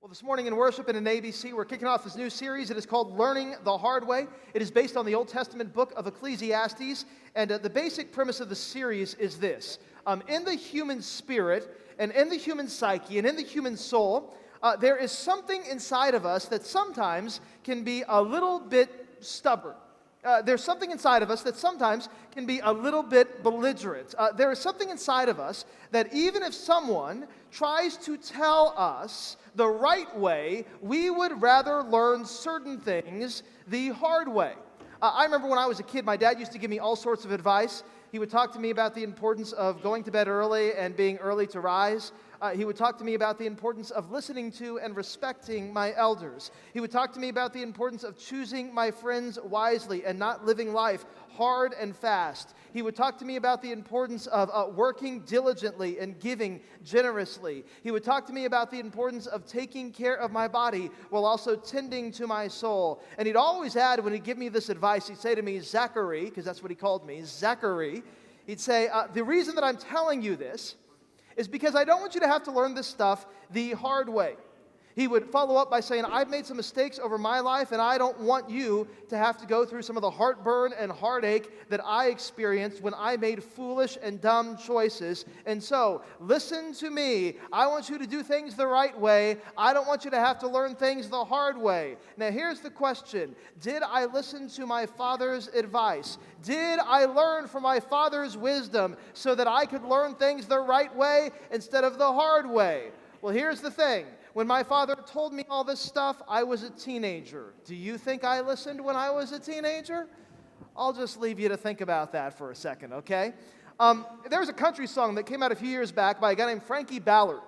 Well, this morning in worship and in ABC, we're kicking off this new series. It is called Learning the Hard Way. It is based on the Old Testament book of Ecclesiastes, and the basic premise of the series is this. In the human spirit, and in the human psyche, and in the human soul, there is something inside of us that sometimes can be a little bit stubborn. There's something inside of us that sometimes can be a little bit belligerent. There is something inside of us that even if someone tries to tell us the right way, we would rather learn certain things the hard way. I remember when I was a kid, my dad used to give me all sorts of advice. He would talk to me about the importance of going to bed early and being early to rise. He would talk to me about the importance of listening to and respecting my elders. He would talk to me about the importance of choosing my friends wisely and not living life hard and fast. He would talk to me about the importance of working diligently and giving generously. He would talk to me about the importance of taking care of my body while also tending to my soul. And he'd always add, when he'd give me this advice, he'd say to me, Zachary, because that's what he called me, Zachary, he'd say, the reason that I'm telling you this is because I don't want you to have to learn this stuff the hard way. He would follow up by saying, I've made some mistakes over my life, and I don't want you to have to go through some of the heartburn and heartache that I experienced when I made foolish and dumb choices. And so, listen to me. I want you to do things the right way. I don't want you to have to learn things the hard way. Now, here's the question. Did I listen to my father's advice? Did I learn from my father's wisdom so that I could learn things the right way instead of the hard way? Well, here's the thing. When my father told me all this stuff, I was a teenager. Do you think I listened when I was a teenager? I'll just leave you to think about that for a second, okay? There was a country song that came out a few years back by a guy named Frankie Ballard.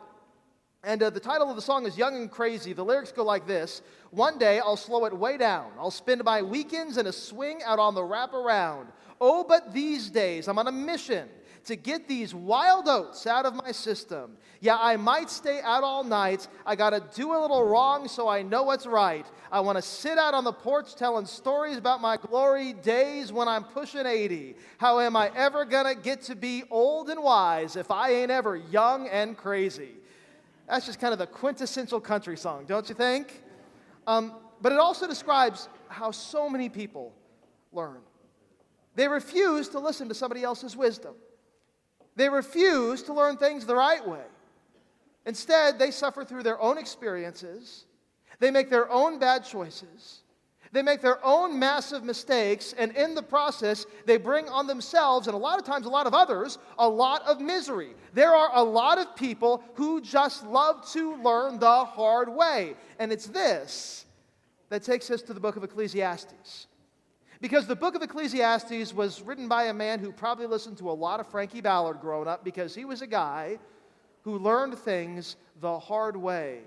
And the title of the song is Young and Crazy. The lyrics go like this. One day I'll slow it way down. I'll spend my weekends in a swing out on the wraparound. Oh, but these days I'm on a mission to get these wild oats out of my system. Yeah, I might stay out all night. I gotta do a little wrong so I know what's right. I want to sit out on the porch telling stories about my glory days when I'm pushing 80. How am I ever gonna get to be old and wise if I ain't ever young and crazy? That's just kind of the quintessential country song, don't you think? But it also describes how so many people learn. They refuse to listen to somebody else's wisdom. They refuse to learn things the right way. Instead, they suffer through their own experiences. They make their own bad choices. They make their own massive mistakes, and in the process, they bring on themselves, and a lot of times a lot of others, a lot of misery. There are a lot of people who just love to learn the hard way. And it's this that takes us to the book of Ecclesiastes. Because the book of Ecclesiastes was written by a man who probably listened to a lot of Frankie Ballard growing up, because he was a guy who learned things the hard way.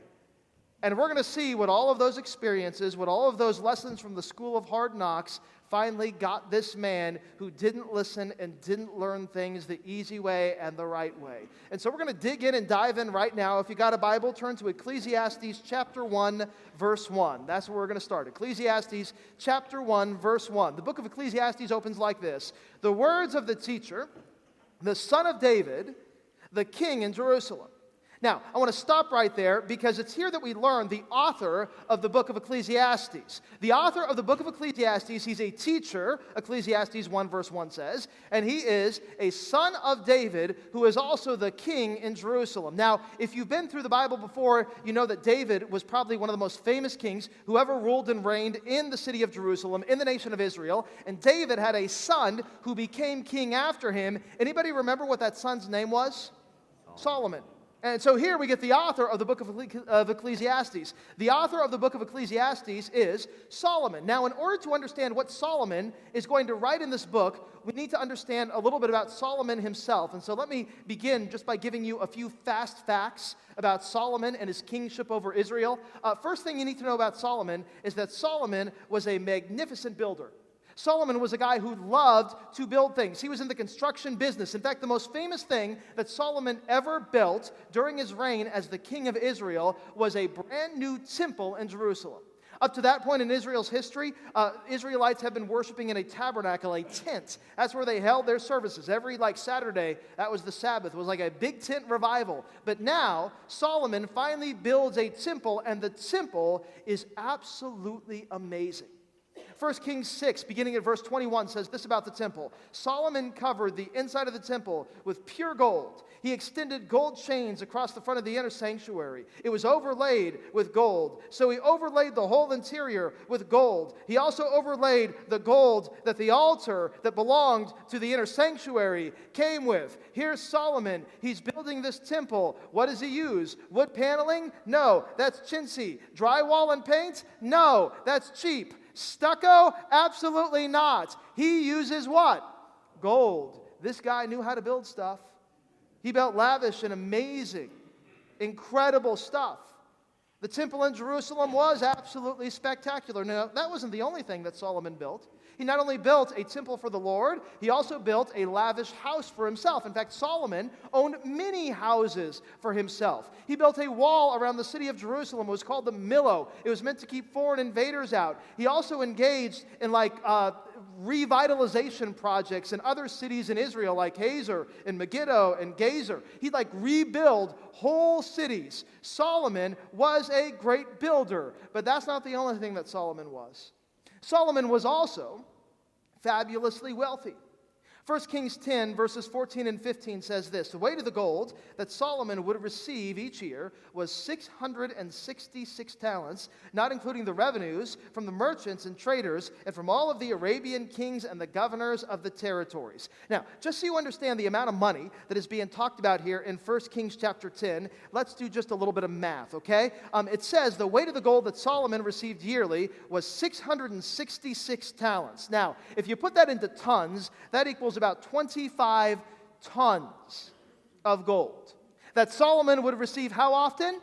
And we're going to see what all of those experiences, what all of those lessons from the school of hard knocks finally got this man who didn't listen and didn't learn things the easy way and the right way. And so we're going to dig in and dive in right now. If you got a Bible, turn to Ecclesiastes chapter 1, verse 1. That's where we're going to start. Ecclesiastes chapter 1, verse 1. The book of Ecclesiastes opens like this. The words of the teacher, the son of David, the king in Jerusalem. Now, I want to stop right there because it's here that we learn the author of the book of Ecclesiastes. The author of the book of Ecclesiastes, he's a teacher, Ecclesiastes 1 verse 1 says, and he is a son of David who is also the king in Jerusalem. Now, if you've been through the Bible before, you know that David was probably one of the most famous kings who ever ruled and reigned in the city of Jerusalem, in the nation of Israel, and David had a son who became king after him. Anybody remember what that son's name was? Solomon. And so here we get the author of the book of Ecclesiastes. The author of the book of Ecclesiastes is Solomon. Now, in order to understand what Solomon is going to write in this book, we need to understand a little bit about Solomon himself. And so let me begin just by giving you a few fast facts about Solomon and his kingship over Israel. First thing you need to know about Solomon is that Solomon was a magnificent builder. Solomon was a guy who loved to build things. He was in the construction business. In fact, the most famous thing that Solomon ever built during his reign as the king of Israel was a brand new temple in Jerusalem. Up to that point in Israel's history, Israelites have been worshiping in a tabernacle, a tent. That's where they held their services. Every Saturday, that was the Sabbath. It was like a big tent revival. But now, Solomon finally builds a temple, and the temple is absolutely amazing. 1 Kings 6, beginning at verse 21, says this about the temple. Solomon covered the inside of the temple with pure gold. He extended gold chains across the front of the inner sanctuary. It was overlaid with gold. So he overlaid the whole interior with gold. He also overlaid the gold that the altar that belonged to the inner sanctuary came with. Here's Solomon. He's building this temple. What does he use? Wood paneling? No, that's chintzy. Drywall and paint? No, that's cheap. Stucco? Absolutely not. He uses what? Gold. This guy knew how to build stuff. He built lavish and amazing, incredible stuff. The temple in Jerusalem was absolutely spectacular. Now, that wasn't the only thing that Solomon built. He not only built a temple for the Lord, he also built a lavish house for himself. In fact, Solomon owned many houses for himself. He built a wall around the city of Jerusalem. It was called the Millo. It was meant to keep foreign invaders out. He also engaged in revitalization projects in other cities in Israel like Hazor and Megiddo and Gezer. He'd rebuild whole cities. Solomon was a great builder, but that's not the only thing that Solomon was. Solomon was also fabulously wealthy. 1 Kings 10, verses 14 and 15 says this: the weight of the gold that Solomon would receive each year was 666 talents, not including the revenues from the merchants and traders and from all of the Arabian kings and the governors of the territories. Now, just so you understand the amount of money that is being talked about here in 1 Kings chapter 10, let's do just a little bit of math, okay? It says the weight of the gold that Solomon received yearly was 666 talents. Now, if you put that into tons, that equals about 25 tons of gold that Solomon would receive how often?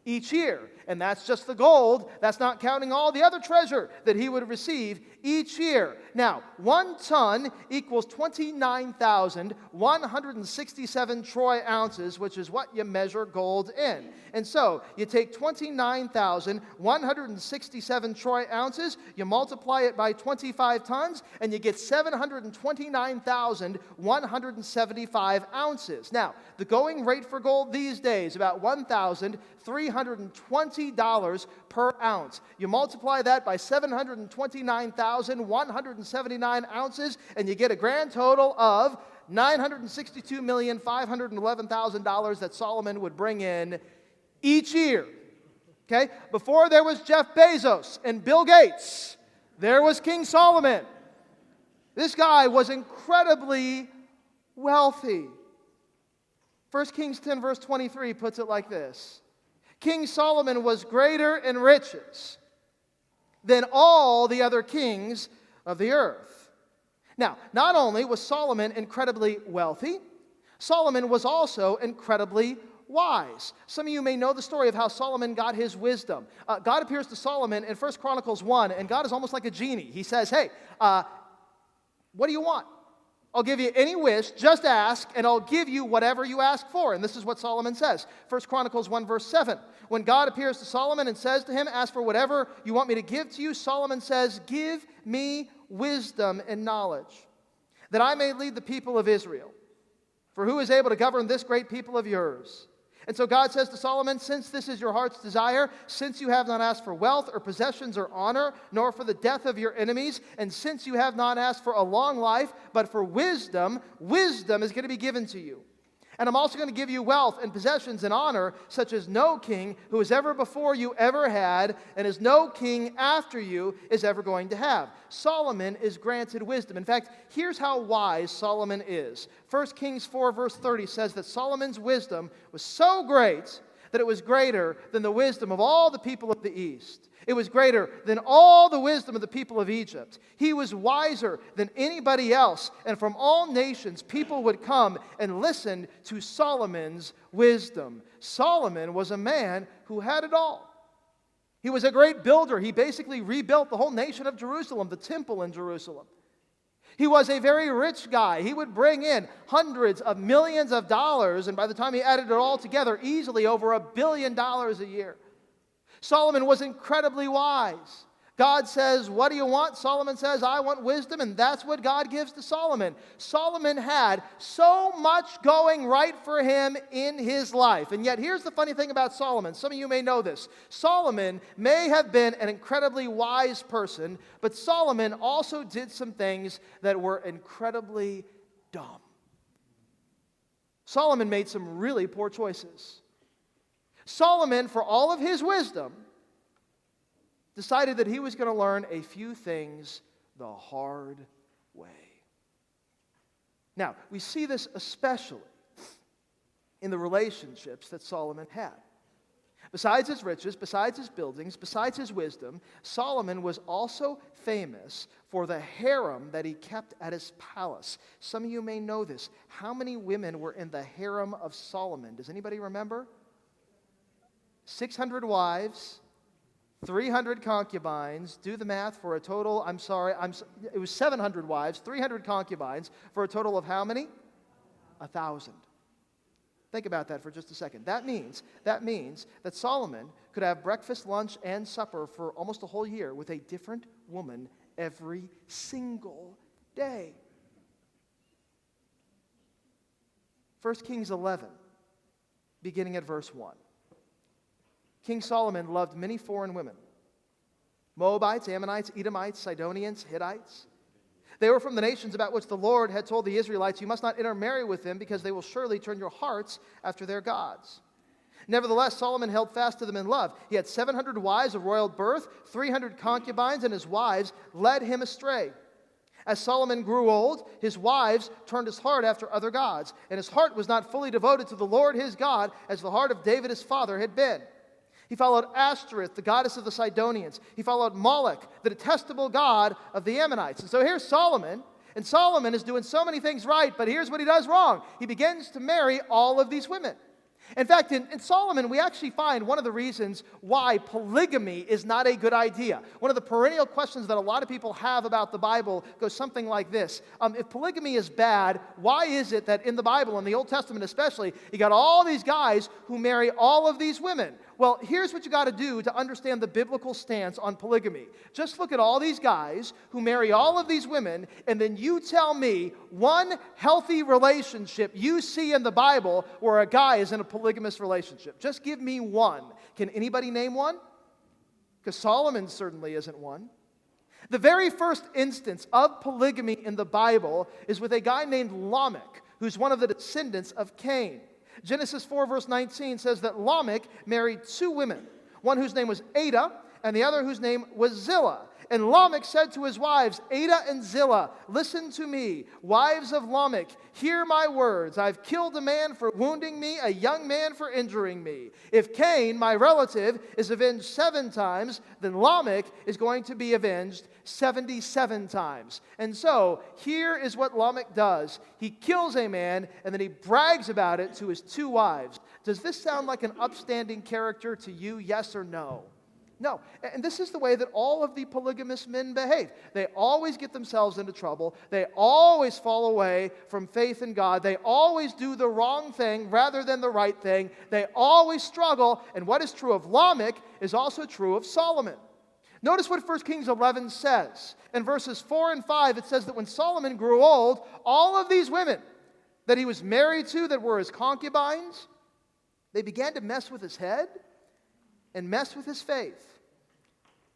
Each year. And that's just the gold. That's not counting all the other treasure that he would receive each year. Now, 1 ton equals 29,167 troy ounces, which is what you measure gold in. And so, you take 29,167 troy ounces, you multiply it by 25 tons, and you get 729,175 ounces. Now, the going rate for gold these days, about $1,320 per ounce. You multiply that by 729,179 ounces, and you get a grand total of $962,511,000 that Solomon would bring in each year. Okay? Before there was Jeff Bezos and Bill Gates, there was King Solomon. This guy was incredibly wealthy. 1 Kings 10 verse 23 puts it like this: King Solomon was greater in riches than all the other kings of the earth. Now, not only was Solomon incredibly wealthy, Solomon was also incredibly wise. Some of you may know the story of how Solomon got his wisdom. God appears to Solomon in 1 Chronicles 1, and God is almost like a genie. He says, hey, what do you want? I'll give you any wish, just ask, and I'll give you whatever you ask for. And this is what Solomon says. 1 Chronicles 1 verse 7. When God appears to Solomon and says to him, ask for whatever you want me to give to you, Solomon says, give me wisdom and knowledge, that I may lead the people of Israel. For who is able to govern this great people of yours? And so God says to Solomon, since this is your heart's desire, since you have not asked for wealth or possessions or honor, nor for the death of your enemies, and since you have not asked for a long life, but for wisdom, wisdom is going to be given to you. And I'm also going to give you wealth and possessions and honor, such as no king who is ever before you ever had, and as no king after you is ever going to have. Solomon is granted wisdom. In fact, here's how wise Solomon is. 1 Kings 4 verse 30 says that Solomon's wisdom was so great that it was greater than the wisdom of all the people of the East. It was greater than all the wisdom of the people of Egypt. He was wiser than anybody else, and from all nations people would come and listen to Solomon's wisdom. Solomon was a man who had it all. He was a great builder. He basically rebuilt the whole nation of Jerusalem, the temple in Jerusalem. He was a very rich guy. He would bring in hundreds of millions of dollars, and by the time he added it all together, easily over $1 billion a year. Solomon was incredibly wise. God says, what do you want? Solomon says, I want wisdom, and that's what God gives to Solomon. Solomon had so much going right for him in his life. And yet, here's the funny thing about Solomon. Some of you may know this. Solomon may have been an incredibly wise person, but Solomon also did some things that were incredibly dumb. Solomon made some really poor choices. Solomon, for all of his wisdom, decided that he was going to learn a few things the hard way. Now, we see this especially in the relationships that Solomon had. Besides his riches, besides his buildings, besides his wisdom, Solomon was also famous for the harem that he kept at his palace. Some of you may know this. How many women were in the harem of Solomon? Does anybody remember? 600 wives, 300 concubines. Do the math for a total, it was 700 wives, 300 concubines, for a total of how many? 1,000. Think about that for just a second. That means that Solomon could have breakfast, lunch, and supper for almost a whole year with a different woman every single day. 1 Kings 11, beginning at verse 1. King Solomon loved many foreign women: Moabites, Ammonites, Edomites, Sidonians, Hittites. They were from the nations about which the Lord had told the Israelites, you must not intermarry with them, because they will surely turn your hearts after their gods. Nevertheless, Solomon held fast to them in love. He had 700 wives of royal birth, 300 concubines, and his wives led him astray. As Solomon grew old, his wives turned his heart after other gods, and his heart was not fully devoted to the Lord his God, as the heart of David his father had been. He followed Ashtoreth, the goddess of the Sidonians. He followed Moloch, the detestable god of the Ammonites. And so here's Solomon, and Solomon is doing so many things right, but here's what he does wrong. He begins to marry all of these women. In fact, in Solomon, we actually find one of the reasons why polygamy is not a good idea. One of the perennial questions that a lot of people have about the Bible goes something like this. If polygamy is bad, why is it that in the Bible, in the Old Testament especially, you got all these guys who marry all of these women? Well, here's what you got to do to understand the biblical stance on polygamy. Just look at all these guys who marry all of these women, and then you tell me one healthy relationship you see in the Bible where a guy is in a polygamous relationship. Just give me one. Can anybody name one? Because Solomon certainly isn't one. The very first instance of polygamy in the Bible is with a guy named Lamech, who's one of the descendants of Cain. Genesis 4 verse 19 says that Lamech married two women, one whose name was Ada and the other whose name was Zillah. And Lamech said to his wives, Ada and Zillah, listen to me, wives of Lamech, hear my words. I've killed a man for wounding me, a young man for injuring me. If Cain, my relative, is avenged 7 times, then Lamech is going to be avenged 77 times. And so, here is what Lamech does. He kills a man, and then he brags about it to his 2 wives. Does this sound like an upstanding character to you, yes or no? No, and this is the way that all of the polygamous men behave. They always get themselves into trouble. They always fall away from faith in God. They always do the wrong thing rather than the right thing. They always struggle, and what is true of Lamech is also true of Solomon. Notice what 1 Kings 11 says. In verses 4 and 5, it says that when Solomon grew old, all of these women that he was married to that were his concubines, they began to mess with his head and mess with his faith.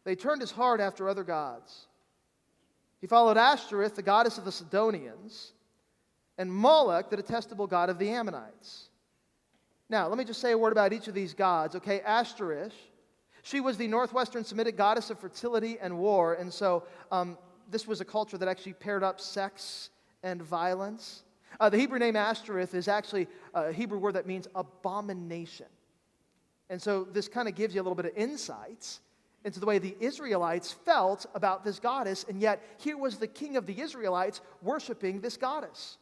They turned his heart after other gods. He followed Ashtoreth, the goddess of the Sidonians, and Moloch, the detestable god of the Ammonites. Now, let me just say a word about each of these gods. Okay, Ashtoreth, she was the northwestern Semitic goddess of fertility and war, and so this was a culture that actually paired up sex and violence. The Hebrew name Ashtoreth is actually a Hebrew word that means abomination. And so this kind of gives you a little bit of insights into the way the Israelites felt about this goddess, and yet here was the king of the Israelites worshiping this goddess.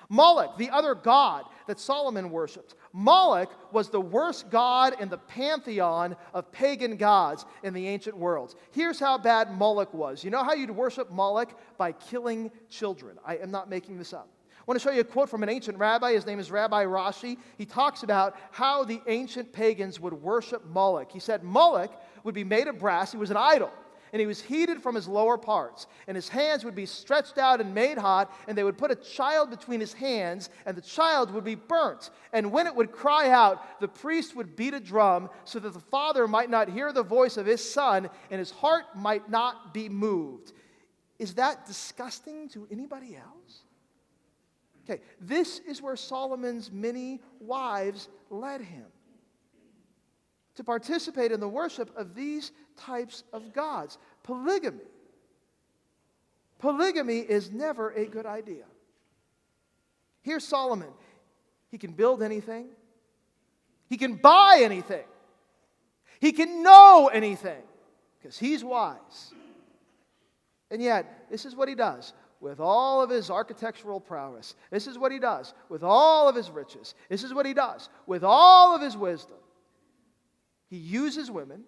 Moloch, the other god that Solomon worshipped. Moloch was the worst god in the pantheon of pagan gods in the ancient world. Here's how bad Moloch was. You know how you'd worship Moloch? By killing children. I am not making this up. I want to show you a quote from an ancient rabbi. His name is Rabbi Rashi. He talks about how the ancient pagans would worship Moloch. He said Moloch would be made of brass. He was an idol, and he was heated from his lower parts. And his hands would be stretched out and made hot, and they would put a child between his hands, and the child would be burnt. And when it would cry out, the priest would beat a drum so that the father might not hear the voice of his son, and his heart might not be moved. Is that disgusting to anybody else? Okay, this is where Solomon's many wives led him, to participate in the worship of these types of gods. Polygamy. Polygamy is never a good idea. Here's Solomon. He can build anything. He can buy anything. He can know anything because he's wise. And yet, this is what he does. With all of his architectural prowess. This is what he does with all of his riches. This is what he does with all of his wisdom. He uses women,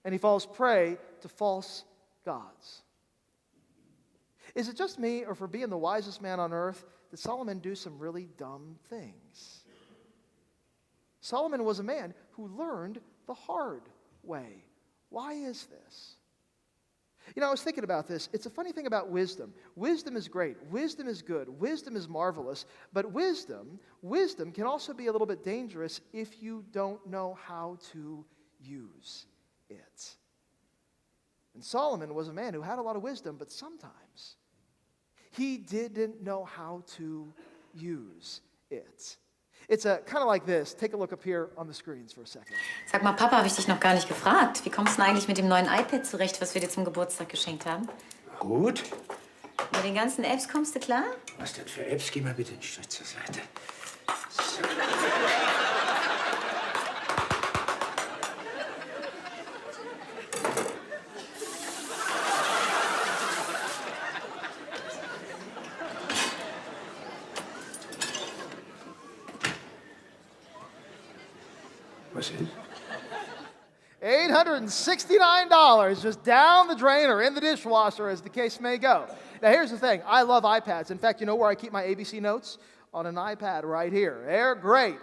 and he falls prey to false gods. Is it just me, or for being the wisest man on earth, did Solomon do some really dumb things? Solomon was a man who learned the hard way. Why is this? You know, I was thinking about this. It's a funny thing about wisdom. Wisdom is great. Wisdom is good. Wisdom is marvelous. But wisdom can also be a little bit dangerous if you don't know how to use it. And Solomon was a man who had a lot of wisdom, but sometimes he didn't know how to use it. It's kind of like this. Take a look up here on the screens for a second. Sag mal, Papa, habe ich dich noch gar nicht gefragt. Wie kommst du denn eigentlich mit dem neuen iPad zurecht, was wir dir zum Geburtstag geschenkt haben? Gut. Mit den ganzen Apps kommst du klar? Was denn für Apps? Geh mal bitte einen Schritt zur Seite. So. Was ist? $869 just down the drain or in the dishwasher, as the case may go. Now, here's the thing. I love iPads. In fact, you know where I keep my ABC notes? On an iPad right here. They're great,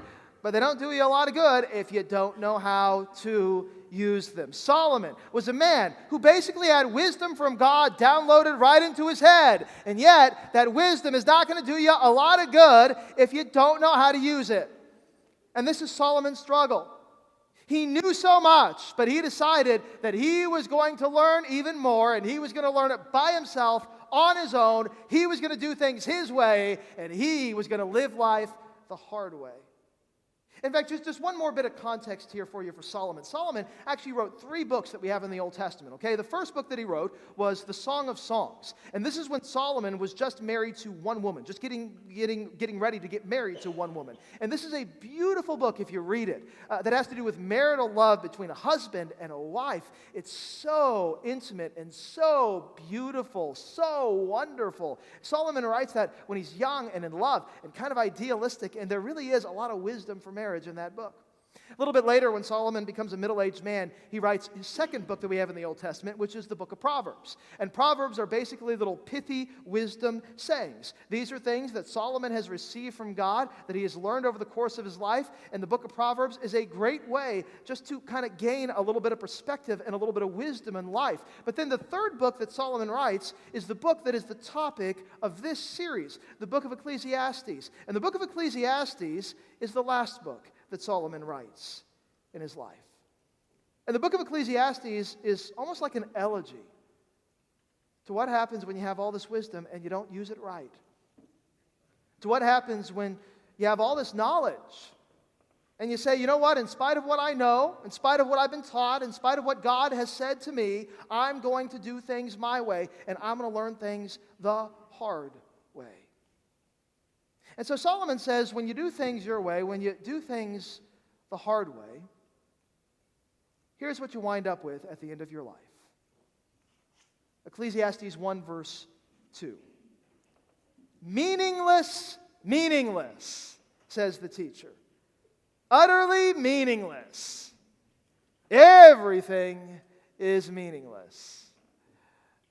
but they don't do you a lot of good if you don't know how to use them. Solomon was a man who basically had wisdom from God downloaded right into his head, and yet that wisdom is not going to do you a lot of good if you don't know how to use it. And this is Solomon's struggle. He knew so much, but he decided that he was going to learn even more, and he was going to learn it by himself, on his own. He was going to do things his way, and he was going to live life the hard way. In fact, just one more bit of context here for you for Solomon. Solomon actually wrote 3 books that we have in the Old Testament, okay? The first book that he wrote was the Song of Songs. And this is when Solomon was just married to one woman, just getting ready to get married to one woman. And this is a beautiful book if you read it, that has to do with marital love between a husband and a wife. It's so intimate and so beautiful, so wonderful. Solomon writes that when he's young and in love and kind of idealistic, and there really is a lot of wisdom for marriage in that book. A little bit later, when Solomon becomes a middle-aged man, he writes his second book that we have in the Old Testament, which is the book of Proverbs. And Proverbs are basically little pithy wisdom sayings. These are things that Solomon has received from God, that he has learned over the course of his life, and the book of Proverbs is a great way just to kind of gain a little bit of perspective and a little bit of wisdom in life. But then the third book that Solomon writes is the book that is the topic of this series, the book of Ecclesiastes. And the book of Ecclesiastes is the last book that Solomon writes in his life. And the book of Ecclesiastes is almost like an elegy to what happens when you have all this wisdom and you don't use it right. To what happens when you have all this knowledge and you say, you know what, in spite of what I know, in spite of what I've been taught, in spite of what God has said to me, I'm going to do things my way, and I'm going to learn things the hard way. And so Solomon says, when you do things your way, when you do things the hard way, here's what you wind up with at the end of your life. Ecclesiastes 1 verse 2. Meaningless, meaningless, says the teacher. Utterly meaningless. Everything is meaningless.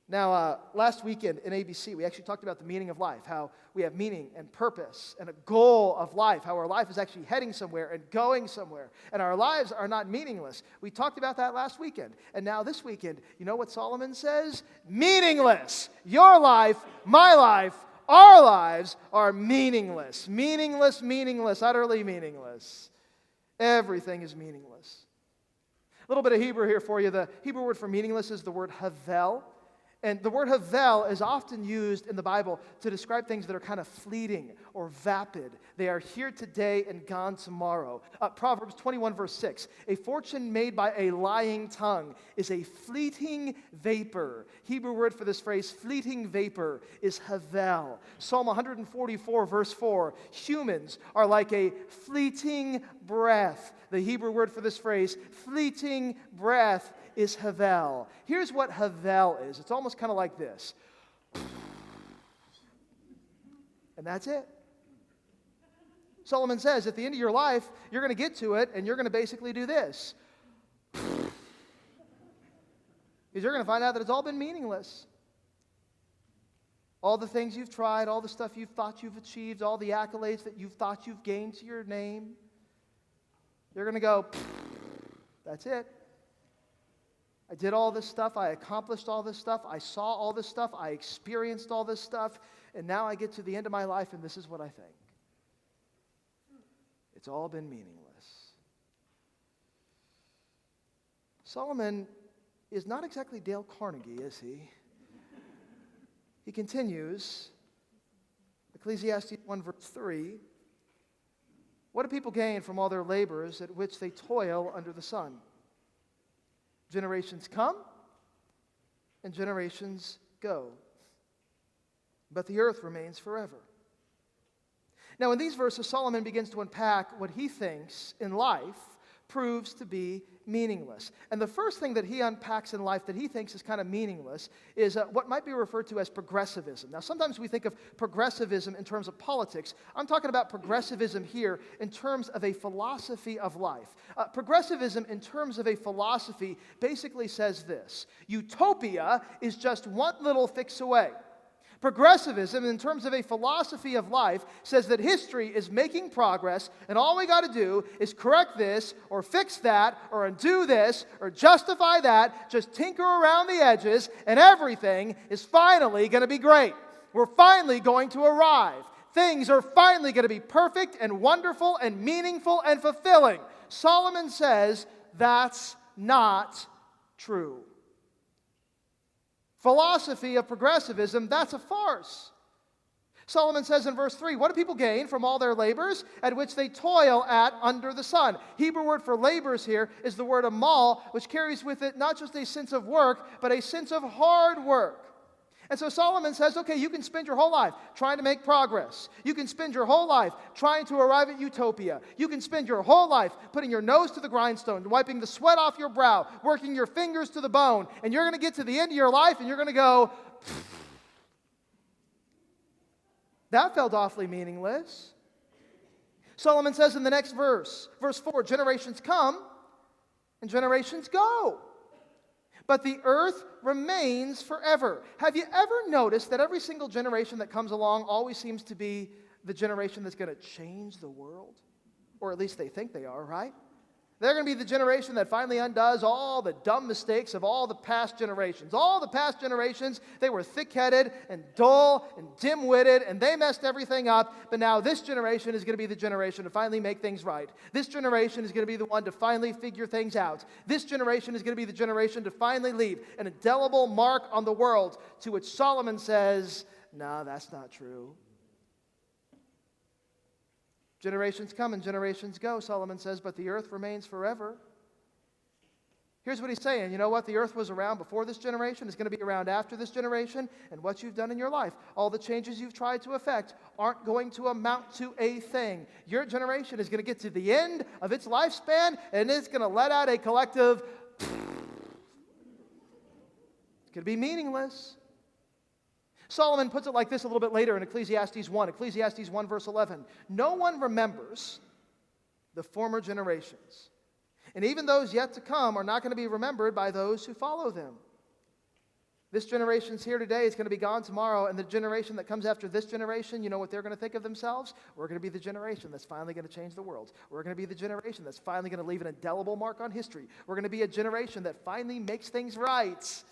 Now, last weekend in ABC, we actually talked about the meaning of life, how we have meaning and purpose and a goal of life, how our life is actually heading somewhere and going somewhere, and our lives are not meaningless. We talked about that last weekend. And now this weekend, you know what Solomon says? Meaningless. Your life, my life, our lives are meaningless. Meaningless, meaningless, utterly meaningless. Everything is meaningless. A little bit of Hebrew here for you. The Hebrew word for meaningless is the word havel. And the word havel is often used in the Bible to describe things that are kind of fleeting or vapid. They are here today and gone tomorrow. Proverbs 21 verse 6, a fortune made by a lying tongue is a fleeting vapor. Hebrew word for this phrase, fleeting vapor, is havel. Psalm 144 verse 4, humans are like a fleeting breath. The Hebrew word for this phrase, fleeting breath, is havel. Here's what havel is. It's almost kind of like this. And that's it. Solomon says, at the end of your life, you're going to get to it, and you're going to basically do this. Because you're going to find out that it's all been meaningless. All the things you've tried, all the stuff you've thought you've achieved, all the accolades that you've thought you've gained to your name, you're going to go, that's it. I did all this stuff, I accomplished all this stuff, I saw all this stuff, I experienced all this stuff, and now I get to the end of my life and this is what I think. It's all been meaningless. Solomon is not exactly Dale Carnegie, is he? He continues, Ecclesiastes 1 verse 3, what do people gain from all their labors at which they toil under the sun? Generations come and generations go, but the earth remains forever. Now, in these verses, Solomon begins to unpack what he thinks in life proves to be meaningless. And the first thing that he unpacks in life that he thinks is kind of meaningless is what might be referred to as progressivism. Now, sometimes we think of progressivism in terms of politics. I'm talking about progressivism here in terms of a philosophy of life. Progressivism in terms of a philosophy basically says this: utopia is just one little fix away. Progressivism, in terms of a philosophy of life, says that history is making progress, and all we got to do is correct this, or fix that, or undo this, or justify that, just tinker around the edges, and everything is finally going to be great. We're finally going to arrive. Things are finally going to be perfect and wonderful and meaningful and fulfilling. Solomon says that's not true. Philosophy of progressivism, that's a farce. Solomon says in verse 3, what do people gain from all their labors at which they toil at under the sun? Hebrew word for labors here is the word amal, which carries with it not just a sense of work, but a sense of hard work. And so Solomon says, okay, you can spend your whole life trying to make progress. You can spend your whole life trying to arrive at utopia. You can spend your whole life putting your nose to the grindstone, wiping the sweat off your brow, working your fingers to the bone, and you're going to get to the end of your life and you're going to go, that felt awfully meaningless. Solomon says in the next verse 4, generations come and generations go, but the earth remains forever. Have you ever noticed that every single generation that comes along always seems to be the generation that's going to change the world? Or at least they think they are, right? They're going to be the generation that finally undoes all the dumb mistakes of all the past generations. All the past generations, they were thick-headed and dull and dim-witted, and they messed everything up. But now this generation is going to be the generation to finally make things right. This generation is going to be the one to finally figure things out. This generation is going to be the generation to finally leave an indelible mark on the world, to which Solomon says, no, that's not true. Generations come and generations go, Solomon says, but the earth remains forever. Here's what he's saying. You know what? The earth was around before this generation, is going to be around after this generation, and what you've done in your life, all the changes you've tried to effect, aren't going to amount to a thing. Your generation is going to get to the end of its lifespan, and it's going to let out a collective, it's going to be meaningless. Solomon puts it like this a little bit later in Ecclesiastes 1. Ecclesiastes 1 verse 11. No one remembers the former generations, and even those yet to come are not going to be remembered by those who follow them. This generation's here today, it's going to be gone tomorrow, and the generation that comes after this generation, you know what they're going to think of themselves? We're going to be the generation that's finally going to change the world. We're going to be the generation that's finally going to leave an indelible mark on history. We're going to be a generation that finally makes things right.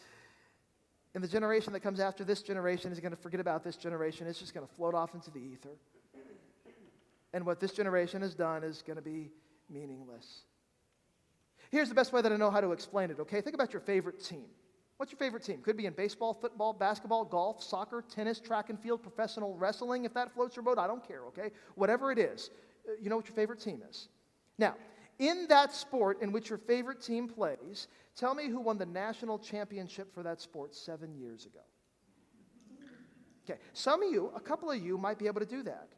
And the generation that comes after this generation is going to forget about this generation. It's just going to float off into the ether. And what this generation has done is going to be meaningless. Here's the best way that I know how to explain it, okay? Think about your favorite team. What's your favorite team? Could be in baseball, football, basketball, golf, soccer, tennis, track and field, professional wrestling. If that floats your boat, I don't care, okay? Whatever it is, you know what your favorite team is. Now, in that sport in which your favorite team plays, tell me who won the national championship for that sport 7 years ago. Okay, some of you, a couple of you might be able to do that.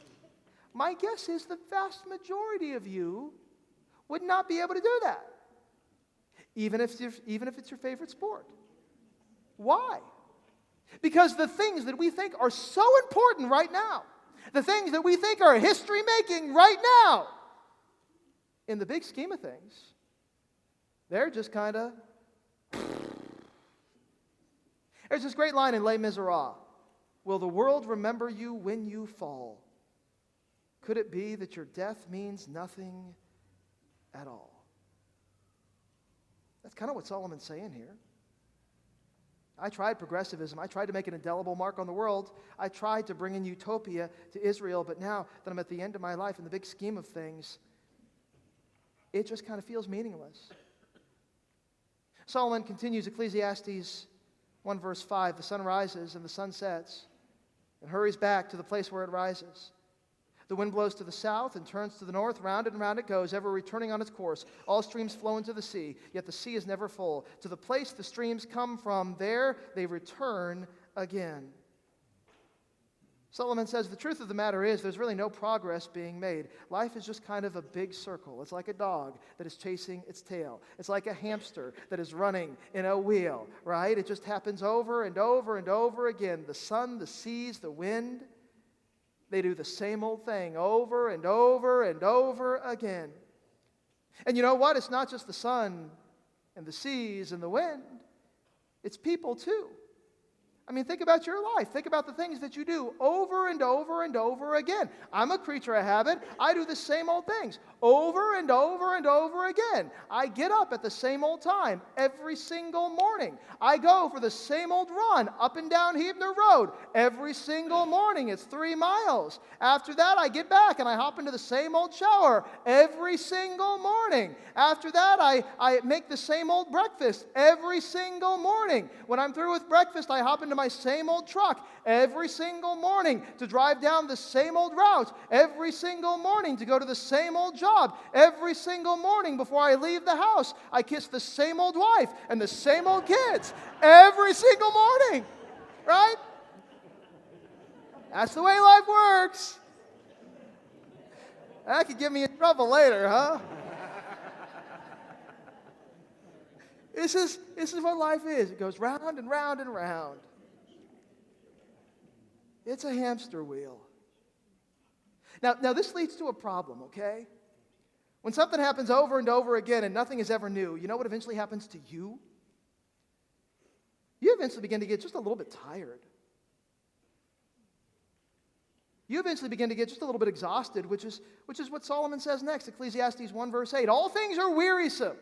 My guess is the vast majority of you would not be able to do that, even if it's your favorite sport. Why? Because the things that we think are so important right now, the things that we think are history-making right now, in the big scheme of things, they're just kind of... There's this great line in Les Miserables. Will the world remember you when you fall? Could it be that your death means nothing at all? That's kind of what Solomon's saying here. I tried progressivism. I tried to make an indelible mark on the world. I tried to bring in utopia to Israel, but now that I'm at the end of my life in the big scheme of things, it just kind of feels meaningless. Solomon continues, Ecclesiastes 1 verse 5, the sun rises and the sun sets and hurries back to the place where it rises. The wind blows to the south and turns to the north. Round and round it goes, ever returning on its course. All streams flow into the sea, yet the sea is never full. To the place the streams come from, there they return again. Solomon says the truth of the matter is there's really no progress being made. Life is just kind of a big circle. It's like a dog that is chasing its tail. It's like a hamster that is running in a wheel, right? It just happens over and over and over again. The sun, the seas, the wind, they do the same old thing over and over and over again. And you know what? It's not just the sun and the seas and the wind. It's people too. I mean, think about your life. Think about the things that you do over and over and over again. I'm a creature of habit. I do the same old things over and over and over again. I get up at the same old time every single morning. I go for the same old run up and down Hebner Road every single morning. It's 3 miles. After that, I get back and I hop into the same old shower every single morning. After that, I make the same old breakfast every single morning. When I'm through with breakfast, I hop into my same old truck every single morning to drive down the same old route every single morning to go to the same old job every single morning. Before I leave the house, I kiss the same old wife and the same old kids every single morning, right? That's the way life works. That could get me in trouble later, huh? This is what life is. It goes round and round and round. It's a hamster wheel. Now this leads to a problem, okay? When something happens over and over again and nothing is ever new, you know what eventually happens to you? You eventually begin to get just a little bit tired. You eventually begin to get just a little bit exhausted, which is what Solomon says next, Ecclesiastes 1 verse 8. All things are wearisome,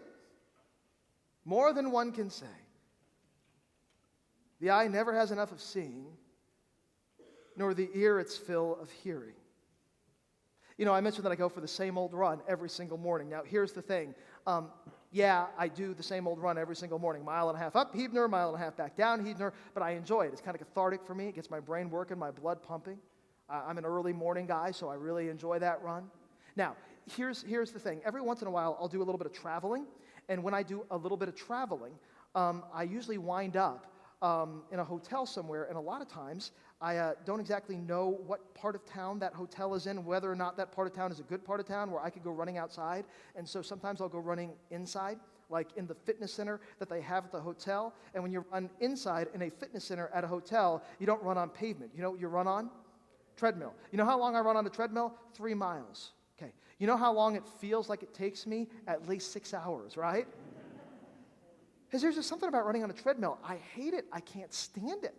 more than one can say. The eye never has enough of seeing, nor the ear its fill of hearing. You know, I mentioned that I go for the same old run every single morning. Now, here's the thing. Yeah, I do the same old run every single morning. 1.5 miles up Hebner, 1.5 miles back down Hebner, but I enjoy it. It's kind of cathartic for me. It gets my brain working, my blood pumping. I'm an early morning guy, so I really enjoy that run. Now, here's the thing. Every once in a while, I'll do a little bit of traveling, and when I do a little bit of traveling, I usually wind up in a hotel somewhere, and a lot of times I don't exactly know what part of town that hotel is in, whether or not that part of town is a good part of town where I could go running outside, and so sometimes I'll go running inside, like in the fitness center that they have at the hotel. And when you run inside in a fitness center at a hotel, you don't run on pavement. You know what you run on? Treadmill. You know how long I run on a treadmill? 3 miles. Okay. You know how long it feels like it takes me? At least 6 hours, right? Because there's just something about running on a treadmill. I hate it. I can't stand it.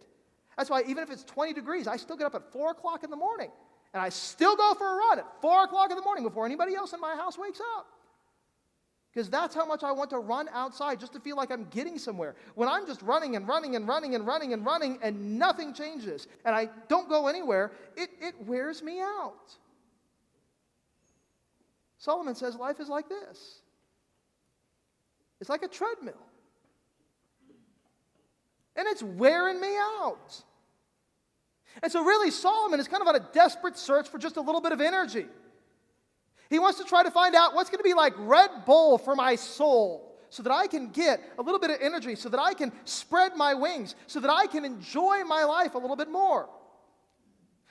That's why even if it's 20 degrees, I still get up at 4 o'clock in the morning. And I still go for a run at 4 o'clock in the morning before anybody else in my house wakes up. Because that's how much I want to run outside just to feel like I'm getting somewhere. When I'm just running and running and running and running and running and nothing changes and I don't go anywhere, it wears me out. Solomon says life is like this. It's like a treadmill. And it's wearing me out. And so really Solomon is kind of on a desperate search for just a little bit of energy. He wants to try to find out what's going to be like Red Bull for my soul so that I can get a little bit of energy, so that I can spread my wings, so that I can enjoy my life a little bit more.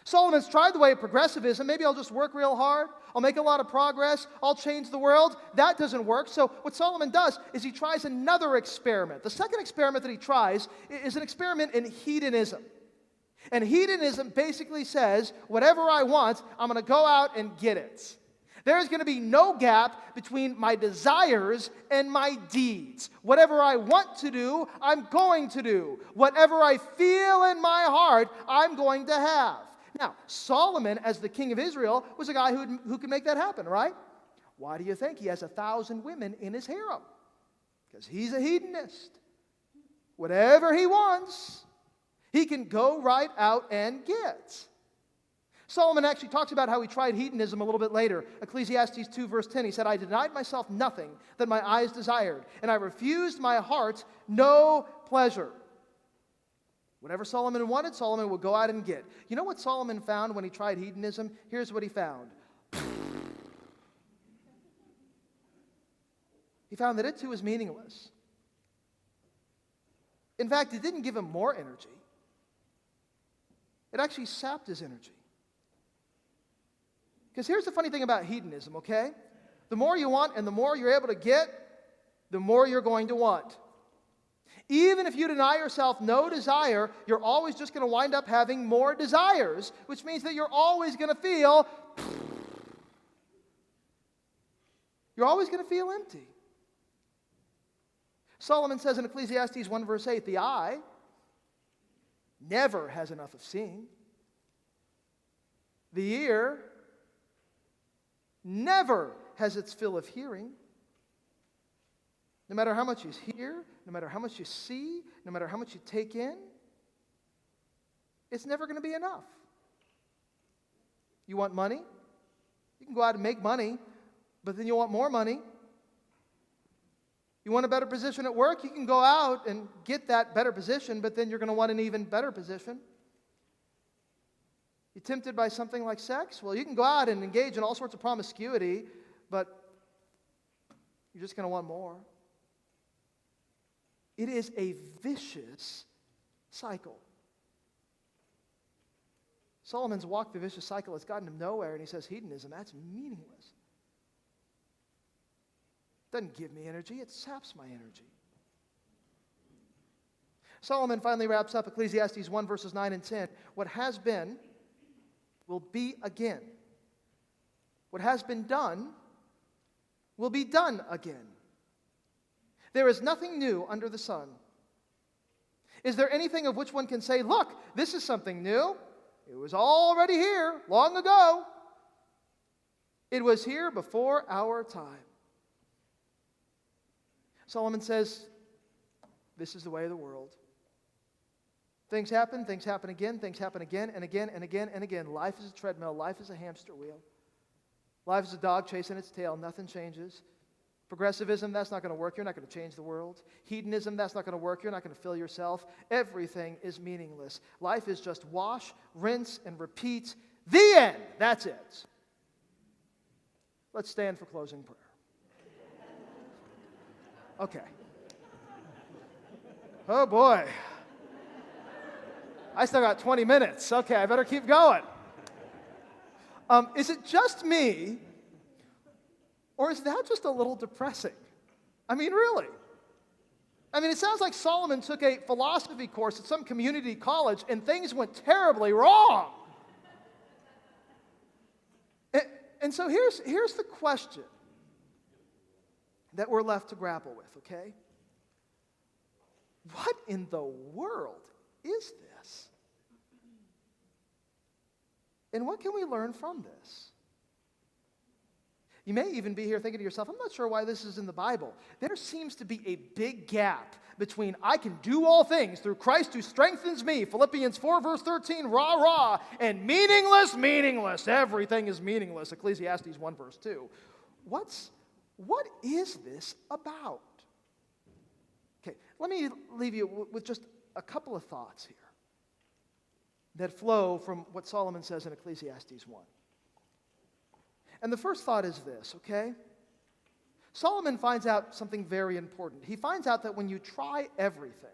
Solomon's tried the way of progressivism. Maybe I'll just work real hard. I'll make a lot of progress. I'll change the world. That doesn't work. So what Solomon does is he tries another experiment. The second experiment that he tries is an experiment in hedonism. And hedonism basically says, whatever I want, I'm going to go out and get it. There's going to be no gap between my desires and my deeds. Whatever I want to do, I'm going to do. Whatever I feel in my heart, I'm going to have. Now, Solomon, as the king of Israel, was a guy who could make that happen, right? Why do you think he has 1,000 women in his harem? Because he's a hedonist. Whatever he wants, he can go right out and get. Solomon actually talks about how he tried hedonism a little bit later. Ecclesiastes 2 verse 10, he said, I denied myself nothing that my eyes desired, and I refused my heart no pleasure. Whatever Solomon wanted, Solomon would go out and get. You know what Solomon found when he tried hedonism? Here's what he found. He found that it too was meaningless. In fact, it didn't give him more energy. It actually sapped his energy. Because here's the funny thing about hedonism, okay? The more you want and the more you're able to get, the more you're going to want. Even if you deny yourself no desire, you're always just going to wind up having more desires, which means that you're always going to feel, empty. Solomon says in Ecclesiastes 1 verse 8, the eye never has enough of seeing. The ear never has its fill of hearing. No matter how much you hear, no matter how much you see, no matter how much you take in, it's never going to be enough. You want money? You can go out and make money, but then you want more money. You want a better position at work? You can go out and get that better position, but then you're going to want an even better position. You tempted by something like sex? Well, you can go out and engage in all sorts of promiscuity, but you're just going to want more. It is a vicious cycle. Solomon's walked the vicious cycle. It's gotten him nowhere, and he says, hedonism, that's meaningless. It doesn't give me energy. It saps my energy. Solomon finally wraps up Ecclesiastes 1 verses 9 and 10. What has been will be again. What has been done will be done again. There is nothing new under the sun. Is there anything of which one can say, look, this is something new? It was already here long ago. It was here before our time. Solomon says, this is the way of the world. Things happen again, things happen again and again and again and again. Life is a treadmill, life is a hamster wheel. Life is a dog chasing its tail, nothing changes. Progressivism, that's not going to work. You're not going to change the world. Hedonism, that's not going to work. You're not going to fill yourself. Everything is meaningless. Life is just wash, rinse, and repeat. The end. That's it. Let's stand for closing prayer. Okay. Oh boy. I still got 20 minutes. Okay, I better keep going. Is it just me? Or is that just a little depressing? I mean, really. I mean, it sounds like Solomon took a philosophy course at some community college and things went terribly wrong. And so here's the question that we're left to grapple with, okay? in the world is this? And what can we learn from this? You may even be here thinking to yourself, I'm not sure why this is in the Bible. There seems to be a big gap between I can do all things through Christ who strengthens me, Philippians 4 verse 13, rah, rah, and meaningless, meaningless. Everything is meaningless, Ecclesiastes 1 verse 2. What is this about? Okay, let me leave you with just a couple of thoughts here that flow from what Solomon says in Ecclesiastes 1. And the first thought is this, okay? Solomon finds out something very important. He finds out that when you try everything,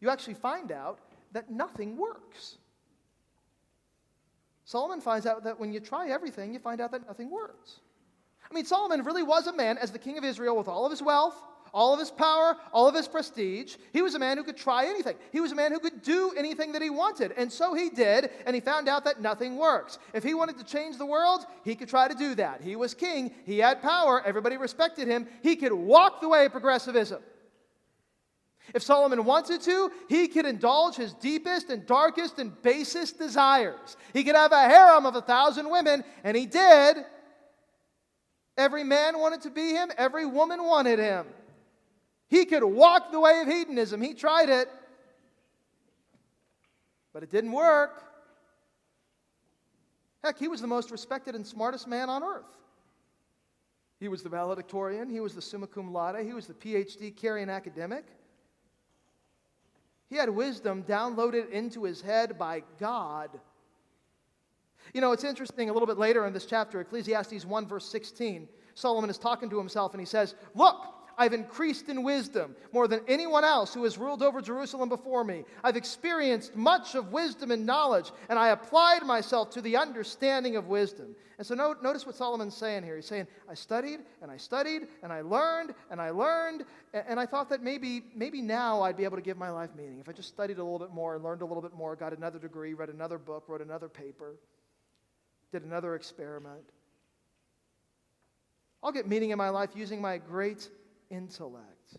you actually find out that nothing works. Solomon finds out that when you try everything, you find out that nothing works. I mean, Solomon really was a man, as the king of Israel, with all of his wealth, all of his power, all of his prestige. He was a man who could try anything. He was a man who could do anything that he wanted. And so he did, and he found out that nothing works. If he wanted to change the world, he could try to do that. He was king. He had power. Everybody respected him. He could walk the way of progressivism. If Solomon wanted to, he could indulge his deepest and darkest and basest desires. He could have a harem of 1,000 women, and he did. Every man wanted to be him. Every woman wanted him. He could walk the way of hedonism. He tried it. But it didn't work. Heck, he was the most respected and smartest man on earth. He was the valedictorian. He was the summa cum laude. He was the PhD carrying academic. He had wisdom downloaded into his head by God. You know, it's interesting, a little bit later in this chapter, Ecclesiastes 1 verse 16, Solomon is talking to himself and he says, "Look, I've increased in wisdom more than anyone else who has ruled over Jerusalem before me. I've experienced much of wisdom and knowledge, and I applied myself to the understanding of wisdom." And so notice what Solomon's saying here. He's saying, I studied, and I studied, and I learned, and I learned, and I thought that maybe now I'd be able to give my life meaning. If I just studied a little bit more and learned a little bit more, got another degree, read another book, wrote another paper, did another experiment, I'll get meaning in my life using my great intellect.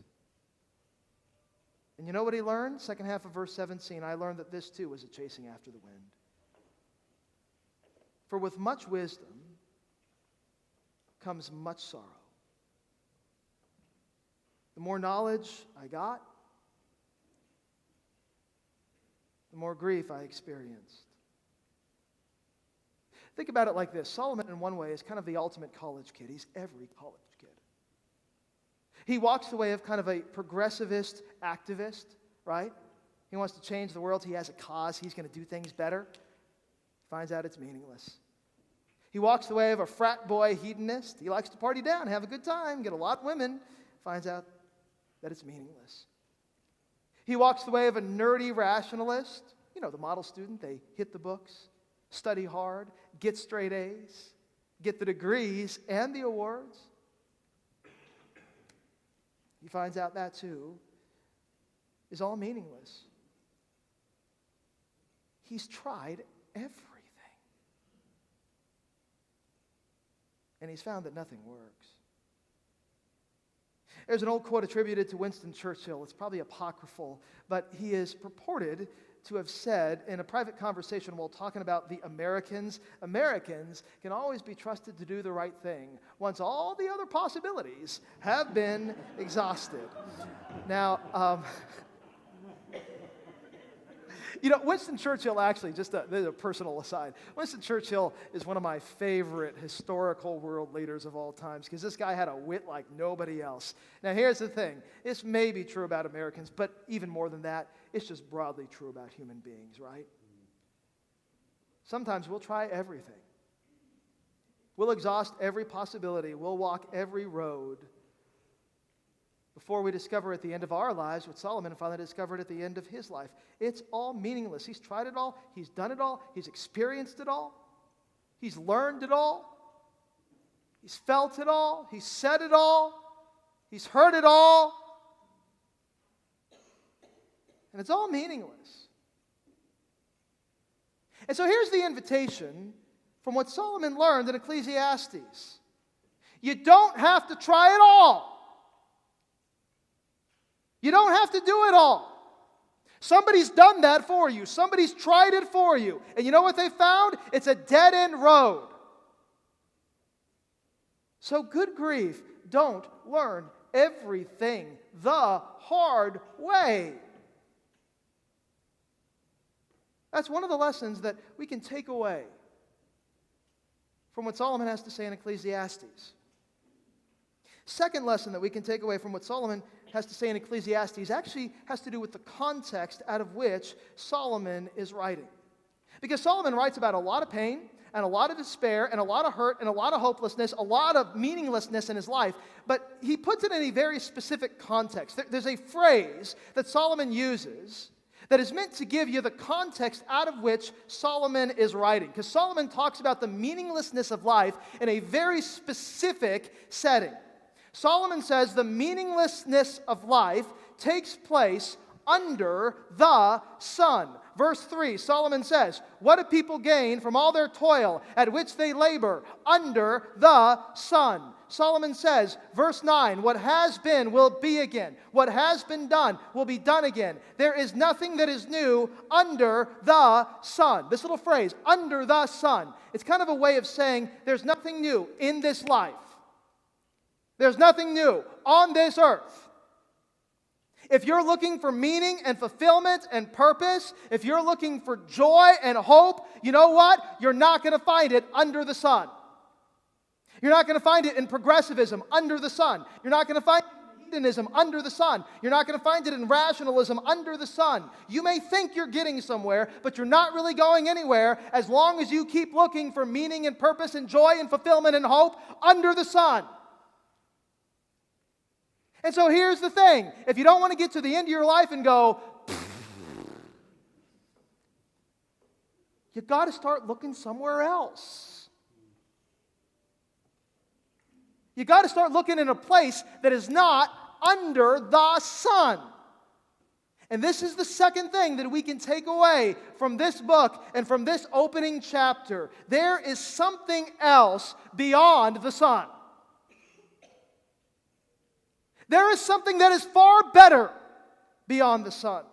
And you know what he learned? Second half of verse 17, I learned that this too was a chasing after the wind. For with much wisdom comes much sorrow. The more knowledge I got, the more grief I experienced. Think about it like this. Solomon, in one way, is kind of the ultimate college kid. He's every college kid. He walks the way of kind of a progressivist activist, right? He wants to change the world. He has a cause. He's going to do things better. Finds out it's meaningless. He walks the way of a frat boy hedonist. He likes to party down, have a good time, get a lot of women. Finds out that it's meaningless. He walks the way of a nerdy rationalist. You know, the model student. They hit the books, study hard, get straight A's, get the degrees and the awards. He finds out that too is all meaningless. He's tried everything. And he's found that nothing works. There's an old quote attributed to Winston Churchill. It's probably apocryphal, but he is purported to have said in a private conversation while talking about the Americans can always be trusted to do the right thing once all the other possibilities have been exhausted. Now, you know, Winston Churchill actually, just a personal aside, Winston Churchill is one of my favorite historical world leaders of all times because this guy had a wit like nobody else. Now, here's the thing. This may be true about Americans, but even more than that, it's just broadly true about human beings, right? Sometimes we'll try everything. We'll exhaust every possibility. We'll walk every road before we discover at the end of our lives what Solomon finally discovered at the end of his life. It's all meaningless. He's tried it all. He's done it all. He's experienced it all. He's learned it all. He's felt it all. He's said it all. He's heard it all. And it's all meaningless. And so here's the invitation from what Solomon learned in Ecclesiastes. You don't have to try it all. You don't have to do it all. Somebody's done that for you. Somebody's tried it for you. And you know what they found? It's a dead-end road. So good grief, don't learn everything the hard way. That's one of the lessons that we can take away from what Solomon has to say in Ecclesiastes. Second lesson that we can take away from what Solomon has to say in Ecclesiastes actually has to do with the context out of which Solomon is writing. Because Solomon writes about a lot of pain and a lot of despair and a lot of hurt and a lot of hopelessness, a lot of meaninglessness in his life, but he puts it in a very specific context. There's a phrase that Solomon uses that is meant to give you the context out of which Solomon is writing. Because Solomon talks about the meaninglessness of life in a very specific setting. Solomon says the meaninglessness of life takes place under the sun. Verse 3, Solomon says, "What do people gain from all their toil at which they labor under the sun?" Solomon says, verse 9, "What has been will be again. What has been done will be done again. There is nothing that is new under the sun." This little phrase, under the sun, it's kind of a way of saying there's nothing new in this life. There's nothing new on this earth. If you're looking for meaning and fulfillment and purpose, if you're looking for joy and hope, you know what? You're not going to find it under the sun. You're not going to find it in progressivism under the sun. You're not going to find it in hedonism under the sun. You're not going to find it in rationalism under the sun. You may think you're getting somewhere, but you're not really going anywhere as long as you keep looking for meaning and purpose and joy and fulfillment and hope under the sun. And so here's the thing. If you don't want to get to the end of your life and go, you've got to start looking somewhere else. You've got to start looking in a place that is not under the sun. And this is the second thing that we can take away from this book and from this opening chapter. There is something else beyond the sun. There is something that is far better beyond the sun.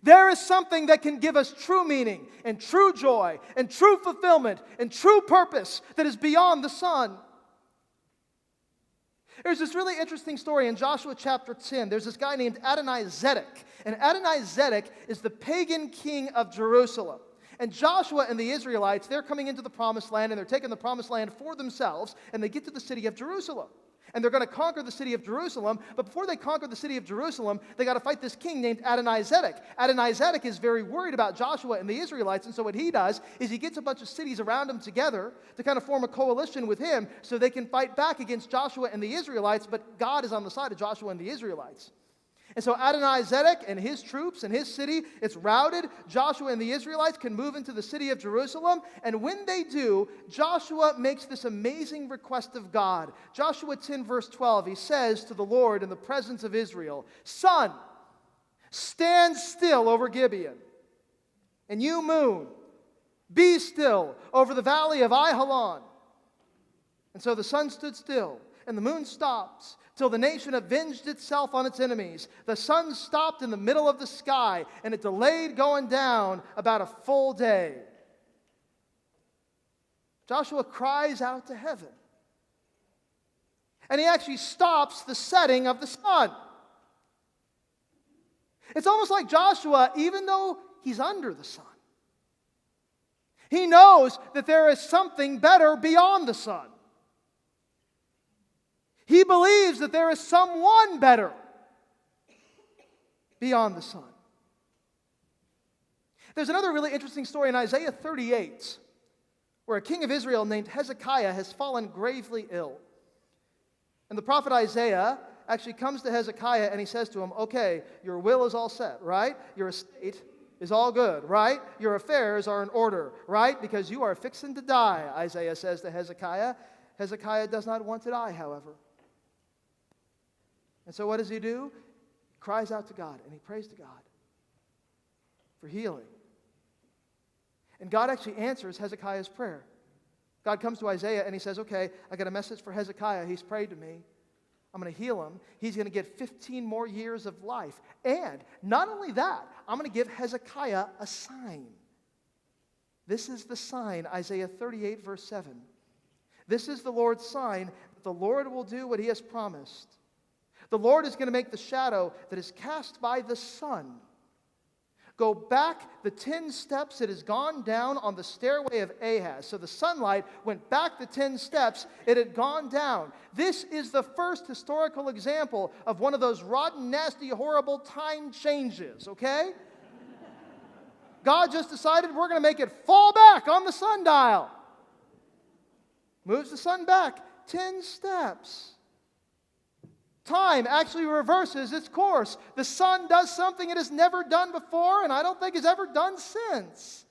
There is something that can give us true meaning and true joy and true fulfillment and true purpose that is beyond the sun. There's this really interesting story in Joshua chapter 10. There's this guy named Adonai-Zedek. And Adonai-Zedek is the pagan king of Jerusalem. And Joshua and the Israelites, they're coming into the promised land and they're taking the promised land for themselves. And they get to the city of Jerusalem. And they're going to conquer the city of Jerusalem. But before they conquer the city of Jerusalem, they got to fight this king named Adonai-Zedek. Adonai-Zedek is very worried about Joshua and the Israelites. And so what he does is he gets a bunch of cities around him together to kind of form a coalition with him so they can fight back against Joshua and the Israelites. But God is on the side of Joshua and the Israelites. And so Adonai-Zedek and his troops and his city, it's routed. Joshua and the Israelites can move into the city of Jerusalem. And when they do, Joshua makes this amazing request of God. Joshua 10 verse 12, he says to the Lord in the presence of Israel, "Sun, stand still over Gibeon. And you, moon, be still over the valley of Ajalon." And so the sun stood still and the moon stopped, till the nation avenged itself on its enemies. The sun stopped in the middle of the sky, and it delayed going down about a full day. Joshua cries out to heaven. And he actually stops the setting of the sun. It's almost like Joshua, even though he's under the sun, he knows that there is something better beyond the sun. He believes that there is someone better beyond the sun. There's another really interesting story in Isaiah 38 where a king of Israel named Hezekiah has fallen gravely ill. And the prophet Isaiah actually comes to Hezekiah and he says to him, "Okay, your will is all set, right? Your estate is all good, right? Your affairs are in order, right? Because you are fixing to die," Isaiah says to Hezekiah. Hezekiah does not want to die, however. And so what does he do? He cries out to God and he prays to God for healing. And God actually answers Hezekiah's prayer. God comes to Isaiah and he says, "Okay, I got a message for Hezekiah. He's prayed to me. I'm going to heal him. He's going to get 15 more years of life. And not only that, I'm going to give Hezekiah a sign. This is the sign, Isaiah 38, verse 7. This is the Lord's sign that the Lord will do what he has promised. The Lord is going to make the shadow that is cast by the sun go back the 10 steps it has gone down on the stairway of Ahaz. So the sunlight went back the 10 steps it had gone down. This is the first historical example of one of those rotten, nasty, horrible time changes, okay? God just decided we're going to make it fall back on the sundial. Moves the sun back 10 steps. Time actually reverses its course. The sun does something it has never done before, and I don't think has ever done since.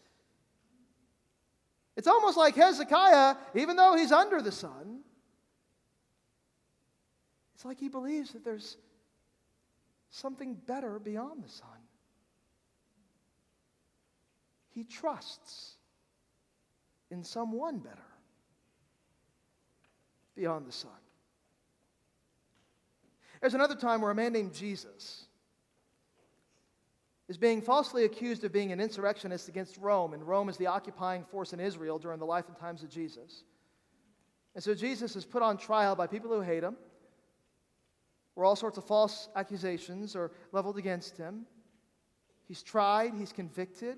It's almost like Hezekiah, even though he's under the sun, it's like he believes that there's something better beyond the sun. He trusts in someone better beyond the sun. There's another time where a man named Jesus is being falsely accused of being an insurrectionist against Rome, and Rome is the occupying force in Israel during the life and times of Jesus. And so Jesus is put on trial by people who hate him, where all sorts of false accusations are leveled against him. He's tried, he's convicted,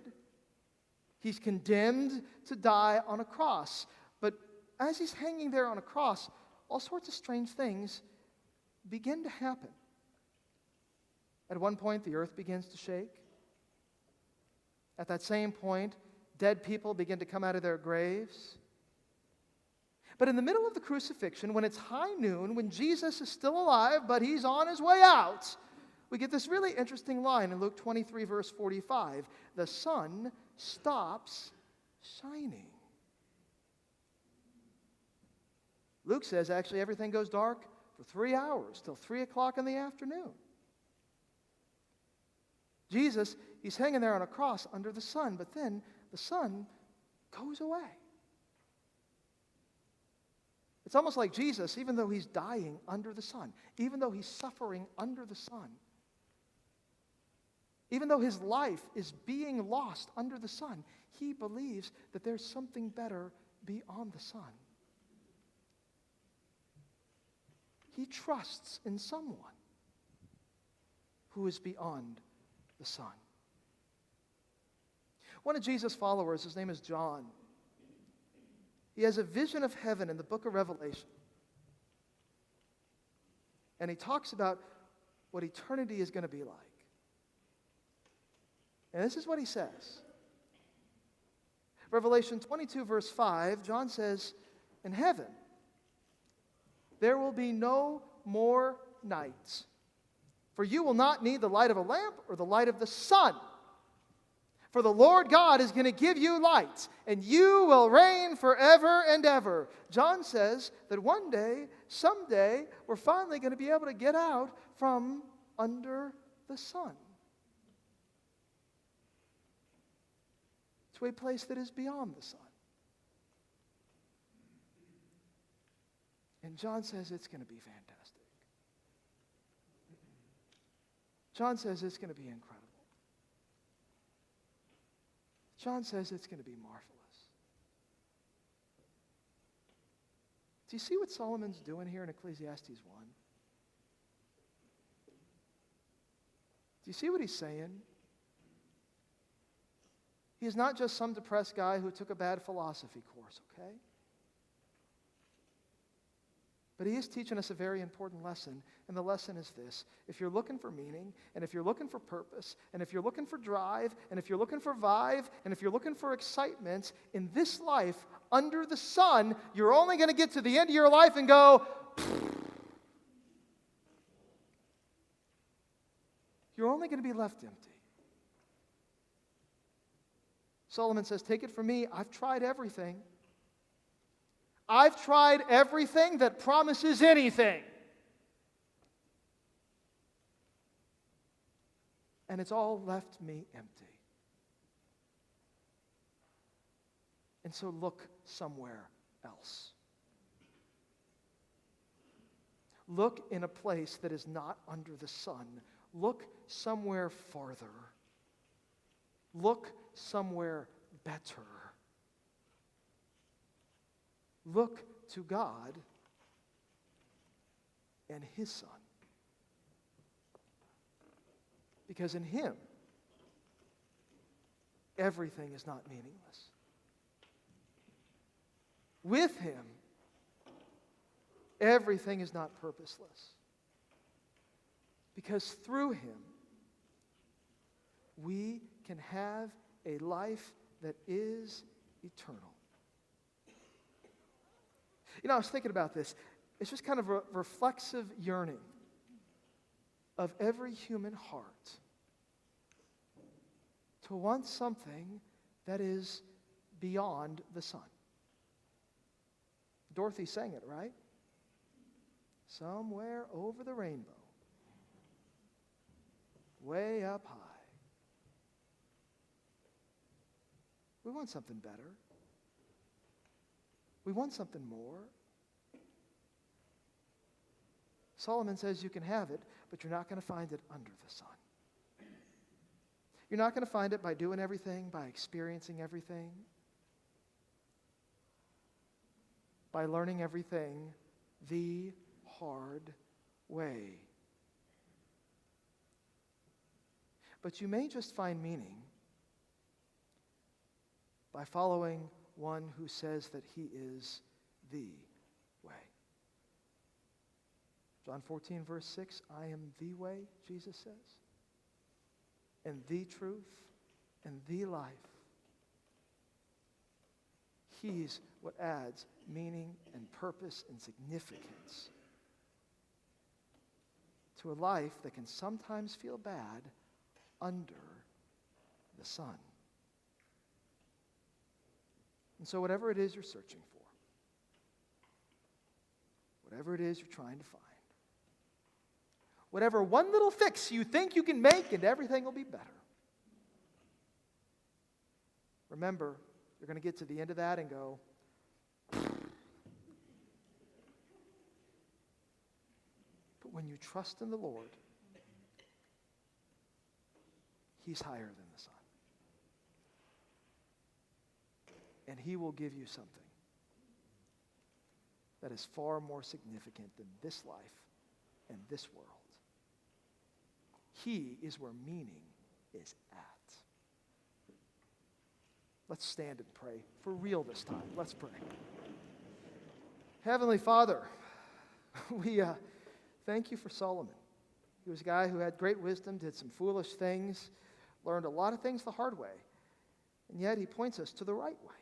he's condemned to die on a cross. But as he's hanging there on a cross, all sorts of strange things begin to happen. At one point, the earth begins to shake. At that same point, dead people begin to come out of their graves. But in the middle of the crucifixion, when it's high noon, when Jesus is still alive, but he's on his way out, we get this really interesting line in Luke 23, verse 45. The sun stops shining. Luke says actually everything goes dark for 3 hours, till 3 o'clock in the afternoon. Jesus, he's hanging there on a cross under the sun, but then the sun goes away. It's almost like Jesus, even though he's dying under the sun, even though he's suffering under the sun, even though his life is being lost under the sun, he believes that there's something better beyond the sun. He trusts in someone who is beyond the sun. One of Jesus' followers, his name is John. He has a vision of heaven in the book of Revelation. And he talks about what eternity is going to be like. And this is what he says. Revelation 22, verse 5, John says, in heaven, there will be no more night. For you will not need the light of a lamp or the light of the sun. For the Lord God is going to give you light, and you will reign forever and ever. John says that one day, someday, we're finally going to be able to get out from under the sun to a place that is beyond the sun. And John says it's going to be fantastic. John says it's going to be incredible. John says it's going to be marvelous. Do you see what Solomon's doing here in Ecclesiastes 1? Do you see what he's saying? He is not just some depressed guy who took a bad philosophy course, okay? But he is teaching us a very important lesson, and the lesson is this. If you're looking for meaning, and if you're looking for purpose, and if you're looking for drive, and if you're looking for vibe, and if you're looking for excitement, in this life, under the sun, you're only going to get to the end of your life and go, you're only going to be left empty. Solomon says, take it from me, I've tried everything. I've tried everything that promises anything. And it's all left me empty. And so look somewhere else. Look in a place that is not under the sun. Look somewhere farther. Look somewhere better. Look to God and His Son. Because in Him, everything is not meaningless. With Him, everything is not purposeless. Because through Him, we can have a life that is eternal. You know, I was thinking about this. It's just kind of a reflexive yearning of every human heart to want something that is beyond the sun. Dorothy sang it, right? Somewhere over the rainbow, way up high. We want something better. We want something more. Solomon says you can have it, but you're not going to find it under the sun. You're not going to find it by doing everything, by experiencing everything, by learning everything the hard way. But you may just find meaning by following one who says that He is the way. John 14, verse 6, I am the way, Jesus says, and the truth, and the life. He's what adds meaning and purpose and significance to a life that can sometimes feel bad under the sun. And so whatever it is you're searching for, whatever it is you're trying to find, whatever one little fix you think you can make and everything will be better, remember, you're going to get to the end of that and go, but when you trust in the Lord, He's higher than the sun. And He will give you something that is far more significant than this life and this world. He is where meaning is at. Let's stand and pray for real this time. Let's pray. Heavenly Father, we thank You for Solomon. He was a guy who had great wisdom, did some foolish things, learned a lot of things the hard way, and yet he points us to the right way,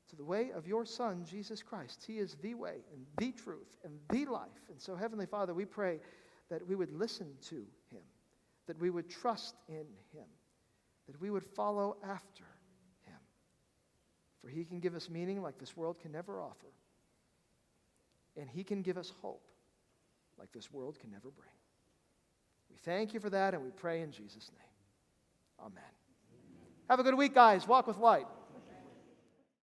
to the way of Your Son, Jesus Christ. He is the way and the truth and the life. And so, Heavenly Father, we pray that we would listen to Him, that we would trust in Him, that we would follow after Him. For He can give us meaning like this world can never offer, and He can give us hope like this world can never bring. We thank You for that, and we pray in Jesus' name. Amen. Have a good week, guys. Walk with light.